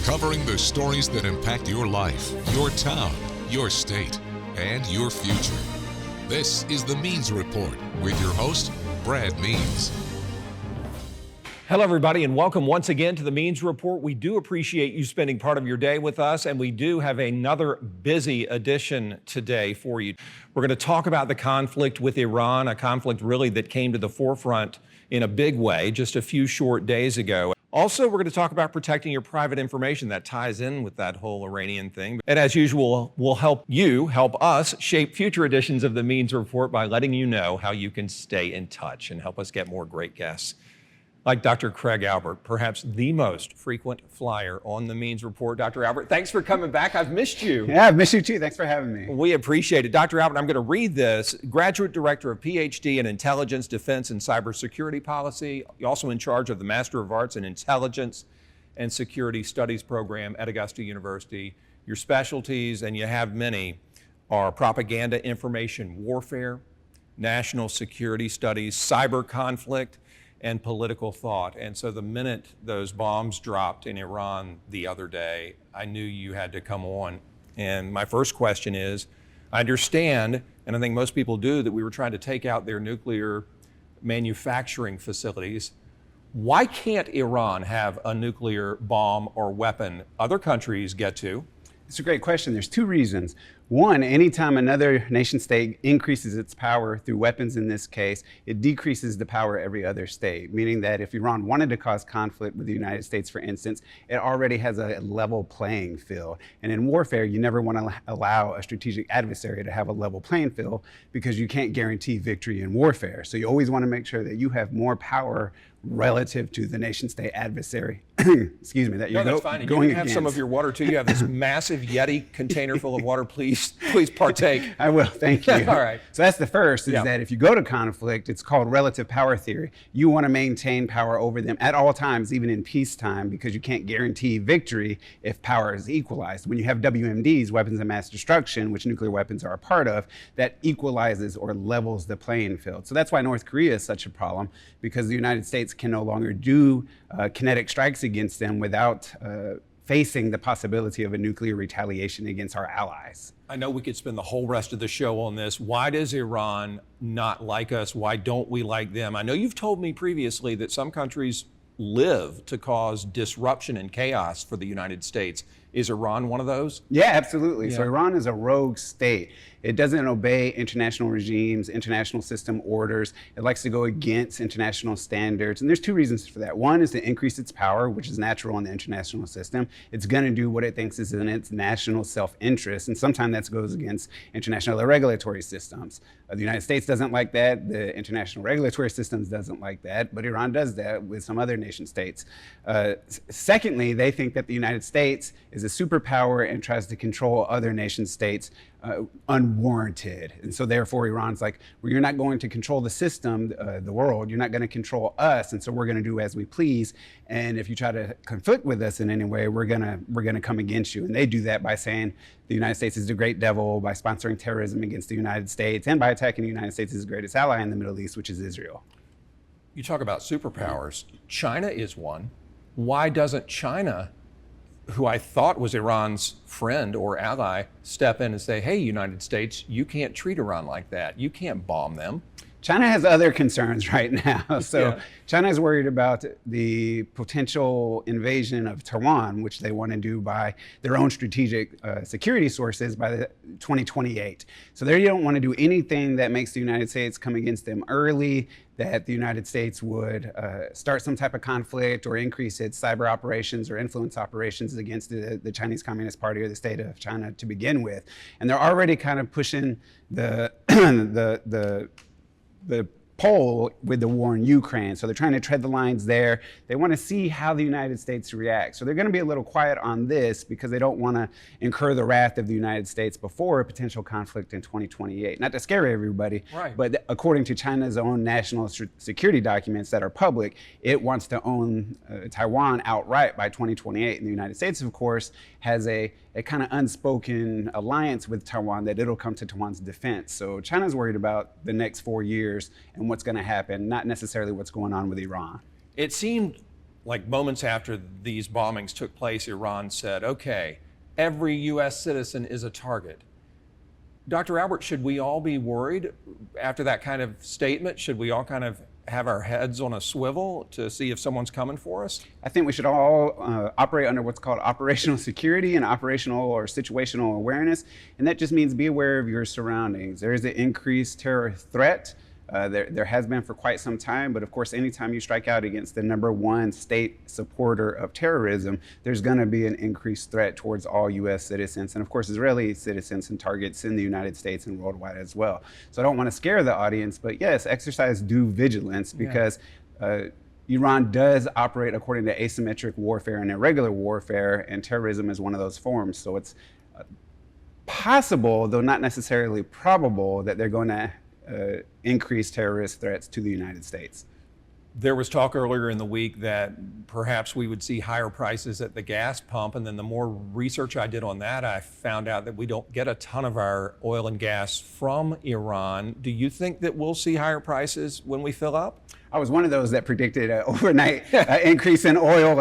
covering the stories that impact your life, your town, your state, and your future. This is the Means Report with your host, Brad Means. Hello, everybody, and welcome once again to the Means Report. We do appreciate you spending part of your day with us, and we do have another busy edition today for you. We're going to talk about the conflict with Iran, a conflict really that came to the forefront in a big way just a few short days ago. Also, we're going to talk about protecting your private information. That ties in with that whole Iranian thing. And as usual, we'll help us shape future editions of the Means Report by letting you know how you can stay in touch and help us get more great guests. Like Dr. Craig Albert, perhaps the most frequent flyer on the Means Report. Dr. Albert, thanks for coming back. I've missed you. Yeah, I've missed you too. Thanks for having me. We appreciate it. Dr. Albert, I'm going to read this. Graduate Director of PhD in Intelligence, Defense, and Cybersecurity Policy. You're also in charge of the Master of Arts in Intelligence and Security Studies program at Augusta University. Your specialties, and you have many, are propaganda information warfare, national security studies, cyber conflict, and political thought. And so the minute those bombs dropped in Iran the other day, I knew you had to come on. And my first question is, I understand, and I think most people do, that we were trying to take out their nuclear manufacturing facilities. Why can't Iran have a nuclear bomb or weapon other countries get to? It's a great question. There's two reasons. One, anytime another nation state increases its power through weapons in this case, it decreases the power of every other state, meaning that if Iran wanted to cause conflict with the United States, for instance, it already has a level playing field. And in warfare, you never want to allow a strategic adversary to have a level playing field because you can't guarantee victory in warfare. So you always want to make sure that you have more power relative to the nation state adversary, excuse me, that you're that's fine. going you can have some of your water too. You have this massive Yeti container full of water. Please partake. I will, thank you. All right. So that's the first, is that if you go to conflict, it's called relative power theory. You want to maintain power over them at all times, even in peacetime, because you can't guarantee victory if power is equalized. When you have WMDs, weapons of mass destruction, which nuclear weapons are a part of, that equalizes or levels the playing field. So that's why North Korea is such a problem, because the United States can no longer do kinetic strikes against them without facing the possibility of a nuclear retaliation against our allies. I know we could spend the whole rest of the show on this. Why does Iran not like us? Why don't we like them? I know you've told me previously that some countries live to cause disruption and chaos for the United States. Is Iran one of those? Yeah, absolutely. So Iran is a rogue state. It doesn't obey international regimes, international system orders. It likes to go against international standards. And there's two reasons for that. One is to increase its power, which is natural in the international system. It's going to do what it thinks is in its national self-interest. And sometimes that goes against international regulatory systems. The United States doesn't like that. The international regulatory systems doesn't like that. But Iran does that with some other nation states. Secondly, they think that the United States is a superpower and tries to control other nation states unwarranted. And so therefore Iran's like, well, you're not going to control the system, the world, you're not going to control us, and so we're going to do as we please. And if you try to conflict with us in any way, we're gonna come against you. And they do that by saying the United States is the great devil, by sponsoring terrorism against the United States, and by attacking the United States' greatest ally in the Middle East, which is Israel. You talk about superpowers. China is one. Why doesn't China, who I thought was Iran's friend or ally, step in and say, hey, United States, you can't treat Iran like that. You can't bomb them. China has other concerns right now. So China is worried about the potential invasion of Taiwan, which they want to do by their own strategic security sources by the 2028. So they don't want to do anything that makes the United States come against them early, that the United States would start some type of conflict or increase its cyber operations or influence operations against the Chinese Communist Party or the state of China to begin with. And they're already kind of pushing the poll with the war in Ukraine. So they're trying to tread the lines there. They want to see how the United States reacts. So they're going to be a little quiet on this because they don't want to incur the wrath of the United States before a potential conflict in 2028. Not to scare everybody, but according to China's own national security documents that are public, it wants to own Taiwan outright by 2028. And the United States, of course, has a kind of unspoken alliance with Taiwan that it'll come to Taiwan's defense. So China's worried about the next 4 years and what's going to happen, not necessarily what's going on with Iran. It seemed like moments after these bombings took place, Iran said, okay, every U.S. citizen is a target. Dr. Albert, should we all be worried after that kind of statement? Should we all kind of have our heads on a swivel to see if someone's coming for us? I think we should all operate under what's called operational security and operational or situational awareness. And that just means be aware of your surroundings. There is an increased terror threat. There has been for quite some time, but of course, anytime you strike out against the #1 state supporter of terrorism, there's going to be an increased threat towards all U.S. citizens, and of course, Israeli citizens and targets in the United States and worldwide as well. So I don't want to scare the audience, but yes, exercise due vigilance because Iran does operate according to asymmetric warfare and irregular warfare, and terrorism is one of those forms. So it's possible, though not necessarily probable, that they're going to increase terrorist threats to the United States. There was talk earlier in the week that perhaps we would see higher prices at the gas pump, and then the more research I did on that, I found out that we don't get a ton of our oil and gas from Iran. Do you think that we'll see higher prices when we fill up? I was one of those that predicted an overnight increase in oil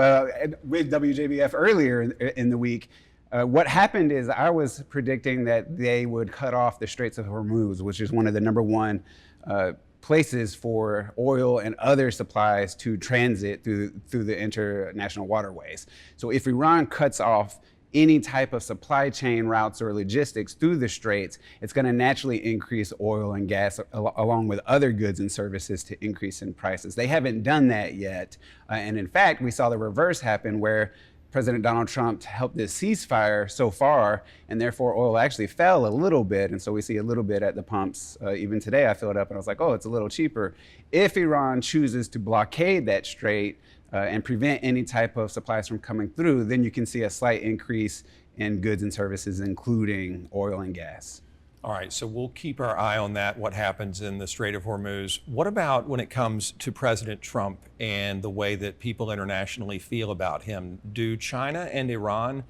with WJBF earlier in the week. What happened is I was predicting that they would cut off the Straits of Hormuz, which is one of the #1 places for oil and other supplies to transit through the international waterways. So if Iran cuts off any type of supply chain routes or logistics through the Straits, it's going to naturally increase oil and gas along with other goods and services to increase in prices. They haven't done that yet. And in fact, we saw the reverse happen where President Donald Trump helped this ceasefire so far, and therefore oil actually fell a little bit. And so we see a little bit at the pumps. Even today I filled up and I was like, oh, it's a little cheaper. If Iran chooses to blockade that strait and prevent any type of supplies from coming through, then you can see a slight increase in goods and services, including oil and gas. All right, so we'll keep our eye on that, what happens in the Strait of Hormuz. What about when it comes to President Trump and the way that people internationally feel about him? Do China and Iran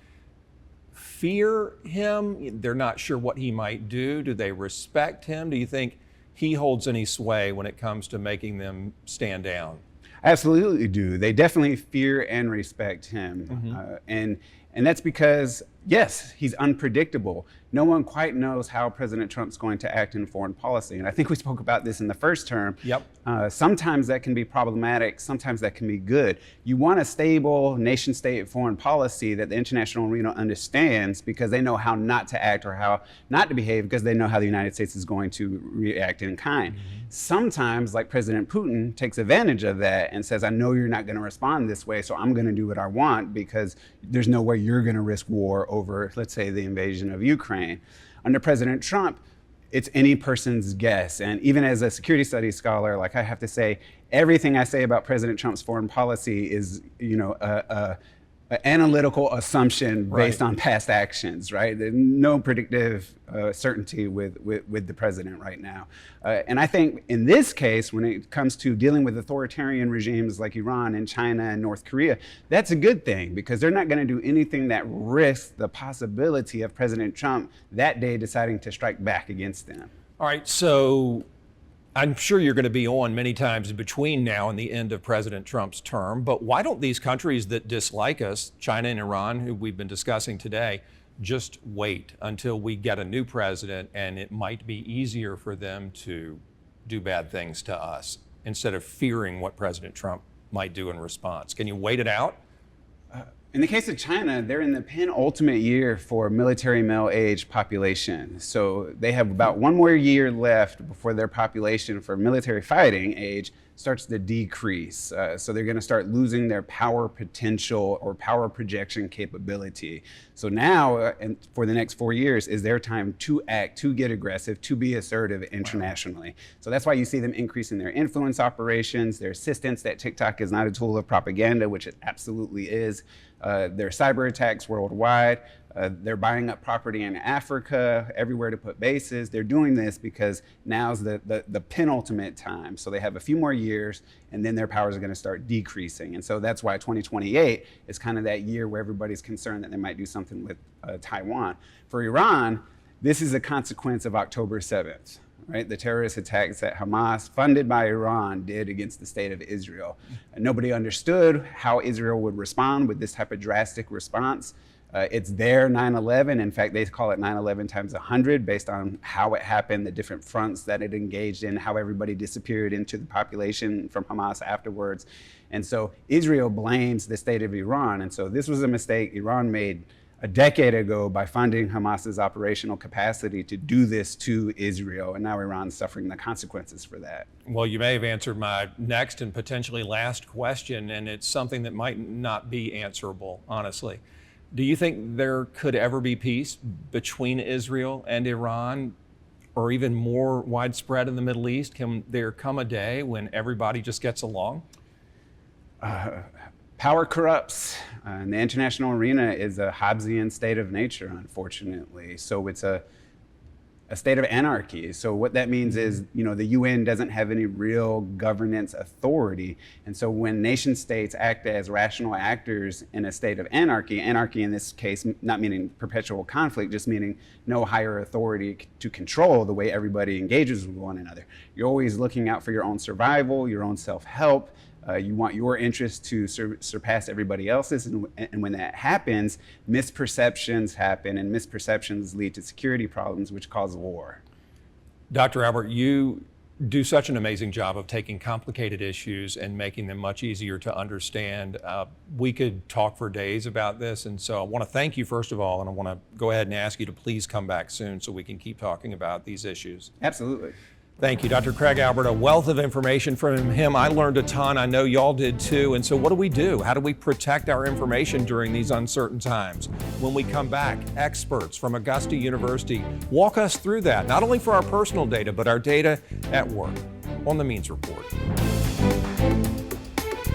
fear him? They're not sure what he might do. Do they respect him? Do you think he holds any sway when it comes to making them stand down? Absolutely do. They definitely fear and respect him. And that's because, yes, he's unpredictable. No one quite knows how President Trump's going to act in foreign policy. And I think we spoke about this in the first term. Yep. Sometimes that can be problematic. Sometimes that can be good. You want a stable nation-state foreign policy that the international arena understands because they know how not to act or how not to behave because they know how the United States is going to react in kind. Sometimes, like President Putin takes advantage of that and says, I know you're not going to respond this way, so I'm going to do what I want because there's no way you're going to risk war over, let's say, the invasion of Ukraine. Under President Trump, it's any person's guess. And even as a security studies scholar, like I have to say, everything I say about President Trump's foreign policy is, an analytical assumption based on past actions, right? There's no predictive certainty with the president right now. And I think in this case, when it comes to dealing with authoritarian regimes like Iran and China and North Korea, that's a good thing because they're not going to do anything that risks the possibility of President Trump that day deciding to strike back against them. All right, so I'm sure you're going to be on many times between now and the end of President Trump's term, but why don't these countries that dislike us, China and Iran, who we've been discussing today, just wait until we get a new president and it might be easier for them to do bad things to us instead of fearing what President Trump might do in response? Can you wait it out? In the case of China, they're in the penultimate year for military male age population. So they have about one more year left before their population for military fighting age starts to decrease. So they're going to start losing their power potential or power projection capability. So now, and for the next 4 years, is their time to act, to get aggressive, to be assertive internationally. So that's why you see them increasing their influence operations, their insistence that TikTok is not a tool of propaganda, which it absolutely is. Their cyber attacks worldwide. They're buying up property in Africa, everywhere to put bases. They're doing this because now's the penultimate time. So they have a few more years, and then their powers are going to start decreasing. And so that's why 2028 is kind of that year where everybody's concerned that they might do something with Taiwan. For Iran, this is a consequence of October 7th. right? The terrorist attacks that Hamas, funded by Iran, did against the state of Israel. Nobody understood how Israel would respond with this type of drastic response. It's their 9/11. In fact, they call it 9/11 times 100 based on how it happened, the different fronts that it engaged in, how everybody disappeared into the population from Hamas afterwards. And so Israel blames the state of Iran. And so this was a mistake Iran made a decade ago by funding Hamas's operational capacity to do this to Israel. And now Iran's suffering the consequences for that. Well, you may have answered my next and potentially last question, and it's something that might not be answerable, honestly. Do you think there could ever be peace between Israel and Iran, or even more widespread in the Middle East? Can there come a day when everybody just gets along? Power corrupts, and the international arena is a Hobbesian state of nature, unfortunately. So it's a state of anarchy. So what that means is, the UN doesn't have any real governance authority. And so when nation states act as rational actors in a state of anarchy in this case, not meaning perpetual conflict, just meaning no higher authority to control the way everybody engages with one another. You're always looking out for your own survival, your own self-help. You want your interests to surpass everybody else's. And when that happens, misperceptions happen, and misperceptions lead to security problems, which cause war. Dr. Albert, you do such an amazing job of taking complicated issues and making them much easier to understand. We could talk for days about this, and so I want to thank you, first of all, and I want to go ahead and ask you to please come back soon so we can keep talking about these issues. Absolutely. Thank you, Dr. Craig Albert. A wealth of information from him. I learned a ton. I know y'all did too. And so what do we do? How do we protect our information during these uncertain times? When we come back, experts from Augusta University walk us through that, not only for our personal data, but our data at work on the Means Report.